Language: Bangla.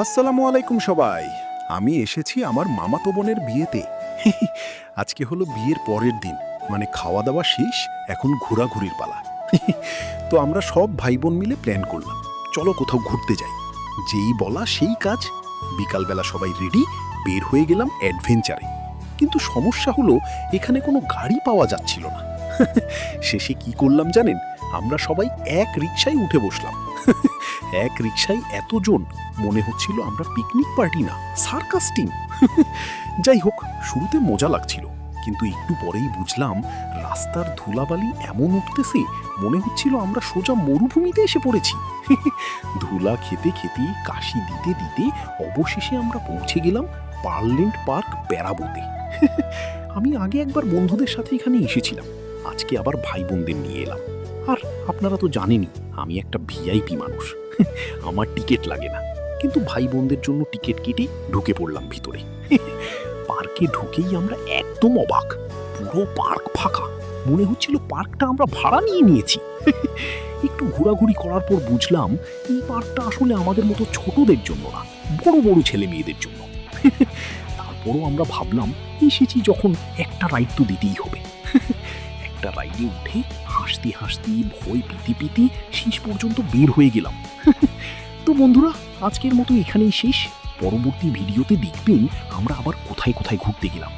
আসসালামু আলাইকুম সবাই। আমি এসেছি আমার মামাতো বোনের বিয়েতে। আজকে হলো বিয়ের পরের দিন, মানে খাওয়া দাওয়া শেষ, এখন ঘোরাঘুরির পালা। তো আমরা সব ভাই বোন মিলে প্ল্যান করলাম, চলো কোথাও ঘুরতে যাই। যেই বলা সেই কাজ, বিকালবেলা সবাই রেডি, বের হয়ে গেলাম অ্যাডভেঞ্চারে। কিন্তু সমস্যা হলো এখানে কোনো গাড়ি পাওয়া যাচ্ছিল না। শেষে কি করলাম জানেন? আমরা সবাই এক রিকশায় উঠে বসলাম। এক রিকশায় এতজন, মনে হচ্ছিল আমরা পিকনিক পার্টি না, সার্কাস টিম। যাই হোক, শুরুতে মজা লাগছিল, কিন্তু একটু পরেই বুঝলাম রাস্তার ধুলাবালি এমন উঠতেছে, মনে হচ্ছিল আমরা সোজা মরুভূমিতে এসে পড়েছি। ধুলা খেতে খেতে, কাশি দিতে দিতে অবশেষে আমরা পৌঁছে গেলাম পার্লেন্ট পার্ক প্যারাবোতে। আমি আগে একবার বন্ধুদের সাথে এখানে এসেছিলাম, আজকে আবার ভাই বোনদের নিয়ে এলাম। আর আপনারা তো জানেনই আমি একটা ভিআইপি মানুষ, আমার টিকিট লাগে না, কিন্তু ভাই বোনদের জন্য টিকিট কেটে ঢুকে পড়লাম ভিতরে। পার্কে ঢুকেই আমরা একদম অবাক, পুরো পার্ক ফাঁকা, মনে হচ্ছিল পার্কটা আমরা ভাড়া নিয়ে নিয়েছি। একটু ঘোরাঘুরি করার পর বুঝলাম এই পার্কটা আসলে আমাদের মতো ছোটদের জন্য না, বড় বড় ছেলে মেয়েদের জন্য। তারপরও আমরা ভাবলাম এসেছি যখন, একটা রাইড তো দিতেই হবে। একটা রাইডে উঠে হাসতে হাসতে, ভয় পেতে পেতে শেষ পর্যন্ত বের হয়ে গেলাম। তো বন্ধুরা, আজকের মতো এখানেই শেষ। পরবর্তী ভিডিওতে দেখবেন আমরা আবার কোথায় কোথায় ঘুরতে গেলাম।